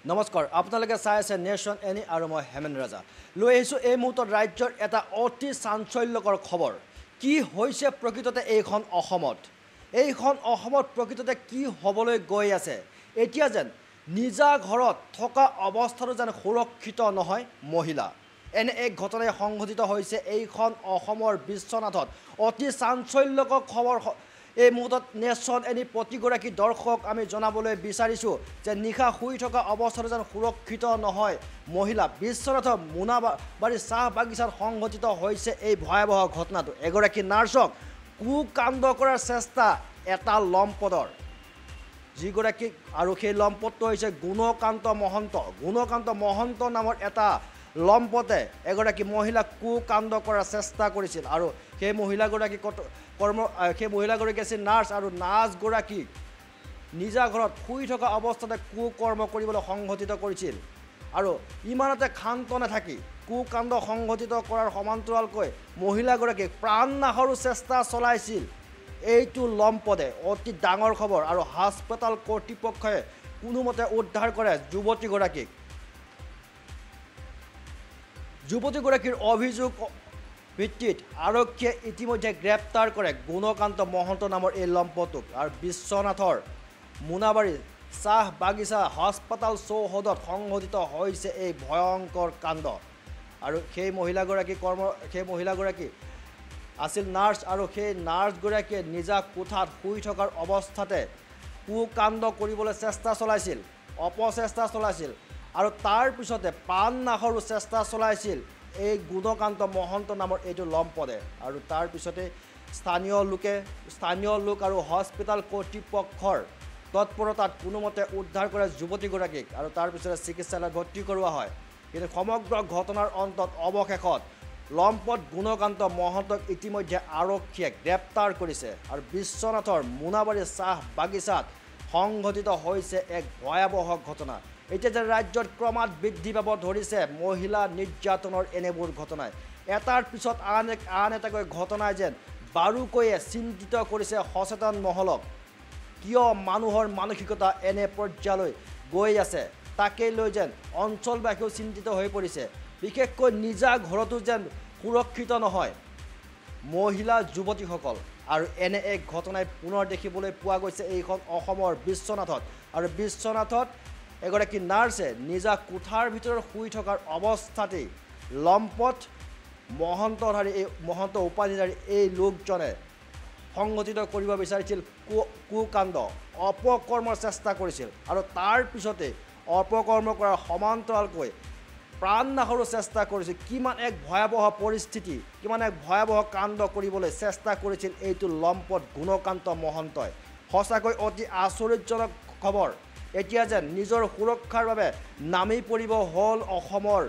নমস্কাৰ আপোনালোকে চাই আছে নেশ্যন এনি আৰু মই হেমেন ৰাজা লৈ আহিছোঁ এই মুহূৰ্তত ৰাজ্যৰ এটা অতি চাঞ্চল্যকৰ খবৰ কি হৈছে প্ৰকৃততে এইখন অসমত প্ৰকৃততে কি হ'বলৈ গৈ আছে এতিয়া যেন নিজা ঘৰত থকা অৱস্থাটো যেন সুৰক্ষিত নহয় মহিলা এনে এক ঘটনাই সংঘটিত হৈছে এইখন অসমৰ বিশ্বনাথত অতি চাঞ্চল্যকৰ খবৰ এই মুহূৰ্তত নেশ্যন এনি প্ৰতিগৰাকী দৰ্শক আমি জনাবলৈ বিচাৰিছোঁ যে নিশা শুই থকা অৱস্থাটো যেন সুৰক্ষিত নহয় মহিলা বিশ্বনাথৰ মোনাবাৰী চাহ বাগিচাত সংঘটিত হৈছে এই ভয়াৱহ ঘটনাটো এগৰাকী নাৰ্ছক কুকাণ্ড কৰাৰ চেষ্টা এটা লম্পটৰ যিগৰাকী আৰু সেই লম্পটটো হৈছে গুণকান্ত মহন্ত নামৰ এটা লম্পটে এগৰাকী মহিলাক কুকাণ্ড কৰাৰ চেষ্টা কৰিছিল আৰু সেই মহিলাগৰাকী আছিল নাৰ্ছ আৰু নাৰ্ছগৰাকী নিজা ঘৰত শুই থকা অৱস্থাতে কুকৰ্ম কৰিবলৈ সংঘটিত কৰিছিল আৰু ইমানতে ক্ষান্ত নাথাকি কুকাণ্ড সংঘটিত কৰাৰ সমান্তৰালকৈ মহিলাগৰাকীক প্ৰাণনাশৰো চেষ্টা চলাইছিল এইটো লম্পটে অতি ডাঙৰ খবৰ আৰু হাস্পতাল কৰ্তৃপক্ষই কোনোমতে উদ্ধাৰ কৰে যুৱতীগৰাকীৰ অভিযোগ ভিত্তিত আৰক্ষীয়ে ইতিমধ্যে গ্ৰেপ্তাৰ কৰে গুণকান্ত মহন্ত নামৰ এই লম্পটক আৰু বিশ্বনাথৰ মোনাবাৰী চাহ বাগিচা হাস্পতাল চৌহদত সংঘটিত হৈছে এই ভয়ংকৰ কাণ্ড আৰু সেই মহিলাগৰাকী আছিল নাৰ্ছ আৰু সেই নাৰ্ছগৰাকীয়ে নিজা কোঠাত শুই থকাৰ অৱস্থাতে কুকাণ্ড কৰিবলৈ অপচেষ্টা চলাইছিল আৰু তাৰ পিছতে প্ৰাণনাশৰো চেষ্টা চলাইছিল এই গুণকান্ত মহন্ত নামৰ এইটো লম্পটে আৰু তাৰ পিছতে স্থানীয় লোক আৰু হস্পিটেল কৰ্তৃপক্ষৰ তৎপৰতাত কোনোমতে উদ্ধাৰ কৰে যুৱতীগৰাকীক আৰু তাৰ পিছতে চিকিৎসালয়ত ভৰ্তি কৰোৱা হয় কিন্তু সমগ্ৰ ঘটনাৰ অন্তত অৱশেষত লম্পট গুণকান্ত মহন্তক ইতিমধ্যে আৰক্ষীয়ে গ্ৰেপ্তাৰ কৰিছে আৰু বিশ্বনাথৰ মোনাবাৰী চাহ বাগিচাত সংঘটিত হৈছে এক ভয়াৱহ ঘটনা এতিয়া যে ৰাজ্যত ক্ৰমাৎ বৃদ্ধি পাব ধৰিছে মহিলা নিৰ্যাতনৰ এনেবোৰ ঘটনাই এটাৰ পিছত আন এটাকৈ ঘটনাই যেন বাৰুকৈয়ে চিন্তিত কৰিছে সচেতন মহলক কিয় মানুহৰ মানসিকতা এনে পৰ্যায়লৈ গৈ আছে তাকে লৈ যেন অঞ্চলবাসীও চিন্তিত হৈ পৰিছে বিশেষকৈ নিজা ঘৰতো যেন সুৰক্ষিত নহয় মহিলা যুৱতীসকল আৰু এনে এক ঘটনাই পুনৰ দেখিবলৈ পোৱা গৈছে এইখন অসমৰ বিশ্বনাথত এগৰাকী নাৰ্ছে নিজা কোঠাৰ ভিতৰত শুই থকাৰ অৱস্থাতেই লম্পট মহন্ত উপাধিধাৰী এই লোকজনে সংঘটিত কৰিব বিচাৰিছিল কুকাণ্ড অপকৰ্মৰ চেষ্টা কৰিছিল আৰু তাৰ পিছতে অপকৰ্ম কৰাৰ সমান্তৰালকৈ প্ৰাণনাশৰো চেষ্টা কৰিছিল কিমান এক ভয়াৱহ পৰিস্থিতি কিমান এক ভয়াৱহ কাণ্ড কৰিবলৈ চেষ্টা কৰিছিল এইটো লম্পট গুণকান্ত মহন্তই সঁচাকৈ অতি আচৰিতজনক খবৰ এতিয়া যেন নিজৰ সুৰক্ষাৰ বাবে নামি পৰিব হ'ল অসমৰ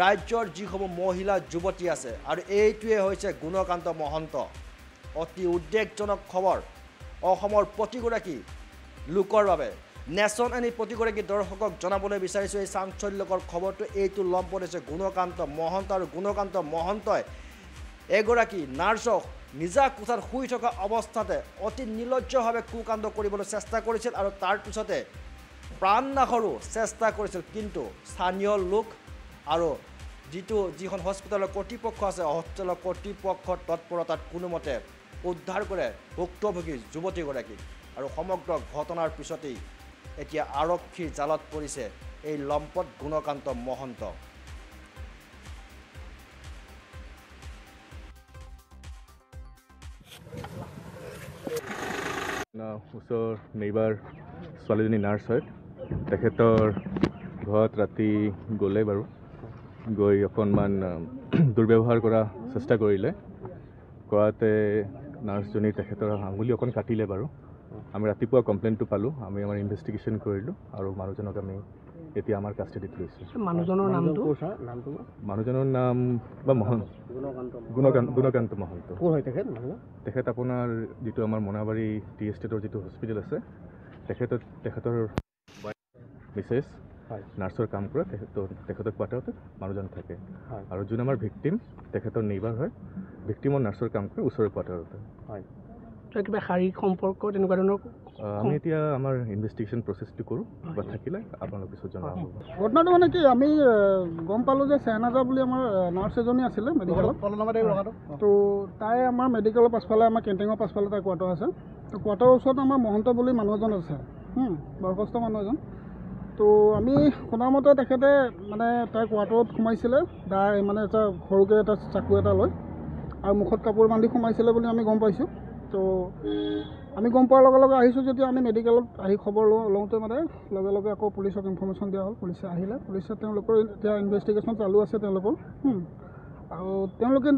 ৰাজ্যৰ যিসমূহ মহিলা যুৱতী আছে আৰু এইটোৱে হৈছে গুণকান্ত মহন্ত অতি উদ্বেগজনক খবৰ অসমৰ প্ৰতিগৰাকী লোকৰ বাবে নেশ্যন এনি প্ৰতিগৰাকী দৰ্শকক জনাবলৈ বিচাৰিছোঁ এই চাঞ্চল্যকৰ খবৰটো এইটো লম্পট হৈছে গুণকান্ত মহন্ত আৰু গুণকান্ত মহন্তই এগৰাকী নাৰ্ছক নিজা কোঠাত শুই থকা অৱস্থাতে অতি নিৰ্লজ্জভাৱে কুকাণ্ড কৰিবলৈ চেষ্টা কৰিছিল আৰু তাৰ পিছতে প্ৰাণনাশৰো চেষ্টা কৰিছিল কিন্তু স্থানীয় লোক আৰু যিখন হস্পিটেলৰ কৰ্তৃপক্ষ আছে হস্পিটেলৰ কৰ্তৃপক্ষৰ তৎপৰতাত কোনোমতে উদ্ধাৰ কৰে ভুক্তভোগী যুৱতীগৰাকীক আৰু সমগ্ৰ ঘটনাৰ পিছতেই এতিয়া আৰক্ষীৰ জালত পৰিছে এই লম্পট গুণকান্ত মহন্ত ওচৰ নেইবাৰ ছোৱালীজনী নাৰ্ছ হয় তেখেতৰ ঘৰত ৰাতি গ'লে বাৰু গৈ অকণমান দুৰ্ব্যৱহাৰ কৰা চেষ্টা কৰাতে নাৰ্ছজনী তেখেতৰ আঙুলি অকণ কাটিলে বাৰু আমি ৰাতিপুৱা কমপ্লেইনটো পালোঁ আমি আমাৰ ইনভেষ্টিগেশ্যন কৰিলোঁ আৰু মানুহজনক আমি এতিয়া আমাৰ কাষ্টাডিত লৈছোঁ মানুহজনৰ নাম বা গুণকান্ত মহন্ত তেখেত আপোনাৰ যিটো আমাৰ মোনাবাৰী টি এষ্টেটৰ যিটো হস্পিটেল আছে তেখেতৰ মিছেছ নাৰ্ছৰ কাম কৰে তেখেতৰ কোৱাৰ্টাৰতে মানুহজন থাকে আৰু যোন আমাৰ ভিক্টিম তেখেতৰ নেইবাৰ হয় ভিক্টিমৰ নাৰ্ছৰ কাম কৰে ওচৰৰ কোৱাৰ্টাৰতে কিবা শাৰীৰিক সম্পৰ্ক তেনেকুৱা ধৰণৰ আমি এতিয়া আমাৰ ইনভেষ্টিগেশ্যন প্ৰচেছটো কৰোঁ বা থাকিলে আপোনালোক পিছত জনাব। ঘটনাটো মানে কি আমি গম পালোঁ যে চেহনাজা বুলি আমাৰ নাৰ্ছ এজনী আছিলে মেডিকেলত। তো তাই আমাৰ মেডিকেলৰ পাছফালে আমাৰ কেণ্টিঙৰ পাছফালে তাই কোৱাৰ্টাৰ আছে। তো কোৱাৰ্টাৰৰ ওচৰত আমাৰ মহন্ত বুলি মানুহ এজন আছে, বয়সস্থ মানুহ এজন। তো আমি শুনামতে তেখেতে মানে তাইৰ কোৱাৰ্টাৰত সোমাইছিলে, তাই মানে এটা সৰুকৈ এটা চাকু এটা লৈ আৰু মুখত কাপোৰ বান্ধি সোমাইছিলে বুলি আমি গম পাইছোঁ। তো আমি গম পোৱাৰ লগে লগে আহিছোঁ যেতিয়া আমি মেডিকেলত আহি খবৰ লওঁতে মানে লগে লগে আকৌ পুলিচক ইনফৰ্মেশ্যন দিয়া হ'ল। পুলিচে আহিলে, পুলিচে তেওঁলোকৰ এতিয়া ইনভেষ্টিগেশ্যন চালু আছে তেওঁলোকৰ। আৰু তেওঁলোকে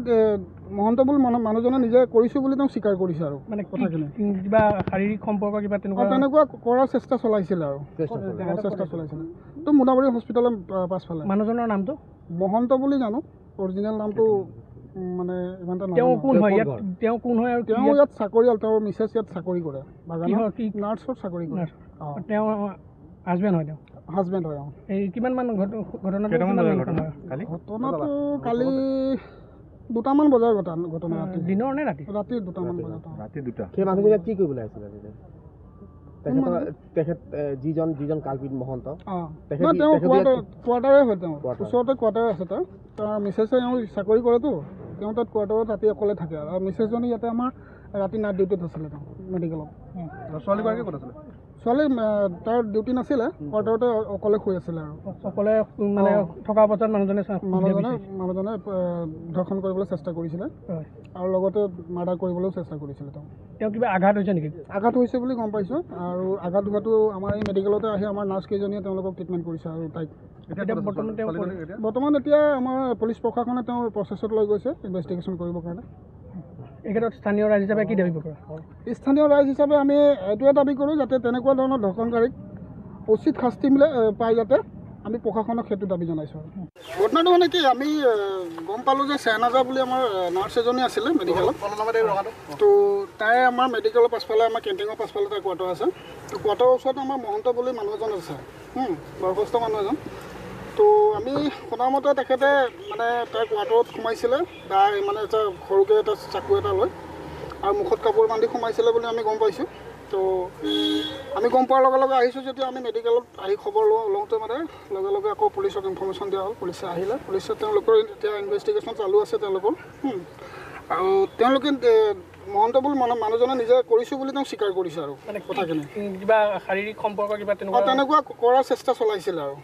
মহন্ত বুলি মানুহজনে নিজে কৰিছোঁ বুলি তেওঁ স্বীকাৰ কৰিছে আৰু মানে কথাখিনি কিবা শাৰীৰিক সম্পৰ্ক কিবা তেনেকুৱা কৰাৰ চেষ্টা চলাইছিলে আৰু চেষ্টা চলাইছিলে। তো মোনাবাৰী হস্পিটেলৰ পাছফালে। মানুহজনৰ নামটো মহন্ত বুলি জানো, অৰিজিনেল নামটো মানে ইমান এটা তেওঁ কোন হয় ইয়াত, তেওঁ কোন হয় আৰু তেওঁ ইয়াত চাকৰিয়াল, তেওঁৰ মিছেছ ইয়াত চাকৰি কৰে, নাৰ্ছত চাকৰি কৰে। তেওঁ হাজবেণ্ড হয়, তেওঁ হাজবেণ্ড হয়। এই কিমানমান ঘটনাটো কালি 2টামান বজাৰ ঘটনা। দিনৰ নে ৰাতি? ৰাতি 2টামান বজাত। ৰাতি 2টা। সেই মানুহজনে কি কৰিবলৈ আহিছিলে তেখেত যিজন কালপিত মহন্ত? তেওঁ কোৱাৰ্টাৰে হয়, তেওঁৰ ওচৰতে কোৱাৰ্টাৰ আছে। তাৰ মিছেছে চাকৰি কৰেতো, তেওঁ তাত কোৱাৰ্টাৰত ৰাতি অকলে থাকে। আৰু মিছেছজনী ইয়াতে আমাৰ ৰাতি নাইট ডিউটিত আছিলে তেওঁ মেডিকেলত। ছোৱালীগৰাকী ক'ত আছিলে? ছোৱালী তাৰ ডিউটি নাছিলে, কোৱাৰ্টাৰতে অকলে শুই আছিলে আৰু অকলে মানে থকা অৱস্থাত মানুহজনে ধৰ্ষণ কৰিবলৈ চেষ্টা কৰিছিলে আৰু লগতে মাৰ্ডাৰ কৰিবলৈও চেষ্টা কৰিছিলে। তেওঁ কিবা আঘাত হৈছে নেকি? আঘাত হৈছে বুলি গম পাইছোঁ। আৰু আঘাত হোৱাটো আমাৰ এই মেডিকেলতে আহি আমাৰ নাৰ্ছ কেইজনীয়ে তেওঁলোকক ট্ৰিটমেণ্ট কৰিছে। আৰু তাইক বৰ্তমান এতিয়া আমাৰ পুলিচ প্ৰশাসনে তেওঁৰ প্ৰচেছত লৈ গৈছে ইনভেষ্টিগেশ্যন কৰিবৰ কাৰণে। এই ক্ষেত্ৰত স্থানীয় ৰাইজ হিচাপে কি দাবী কৰে? স্থানীয় ৰাইজ হিচাপে আমি এইটোৱে দাবী কৰোঁ যাতে তেনেকুৱা ধৰণৰ ধৰ্ষণকাৰীক উচিত শাস্তি পাই, যাতে আমি প্ৰশাসনক সেইটো দাবী জনাইছোঁ। ঘটনাটো মানে কি আমি গম পালোঁ যে চেহনাজা বুলি আমাৰ নাৰ্ছ এজনী আছিলে মেডিকেলত। তো তাই আমাৰ মেডিকেলৰ পাছফালে আমাৰ কেণ্টিঙৰ পাছফালে তাই কোৱাৰ্টাৰ আছে। তো কোৱাৰ্টাৰৰ ওচৰত আমাৰ মহন্ত বুলি মানুহ এজন আছে, বয়সস্থ মানুহ এজন। তো আমি শুনামতে তেখেতে মানে তাইৰ কোৱাৰ্টাৰত সোমাইছিলে, তাই মানে এটা সৰুকৈ এটা চাকু এটা লৈ আৰু মুখত কাপোৰ বান্ধি সোমাইছিলে বুলি আমি গম পাইছোঁ। তো আমি গম পোৱাৰ লগে লগে আহিছোঁ যেতিয়া আমি মেডিকেলত আহি খবৰ লওঁতে মানে লগে লগে আকৌ পুলিচক ইনফৰ্মেশ্যন দিয়া হ'ল। পুলিচে আহিলে, পুলিচে তেওঁলোকৰ এতিয়া ইনভেষ্টিগেশ্যন চালু আছে তেওঁলোকৰ। আৰু তেওঁলোকে মহন্ত বুলি মানুহজনে নিজে কৰিছোঁ বুলি তেওঁ স্বীকাৰ কৰিছে আৰু কথাখিনি কিবা শাৰীৰিক সম্পৰ্ক কিবা তেনেকুৱা কৰাৰ চেষ্টা চলাইছিলে আৰু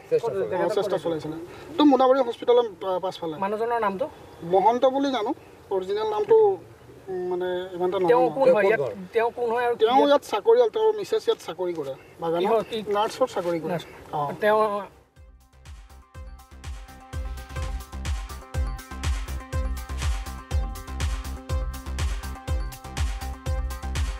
চেষ্টা চলাইছিলে। তো মোনাবাৰী হস্পিটেলৰ পাছফালে। মানুহজনৰ নামটো মহন্ত বুলি জানো, অৰিজিনেল নামটো মানে ইমান এটা তেওঁ কোন হয় ইয়াত, তেওঁ কোন হয় আৰু তেওঁ ইয়াত চাকৰিয়াল, তেওঁৰ মিছেছ ইয়াত চাকৰি কৰে, নাৰ্ছত চাকৰি কৰে। তেওঁ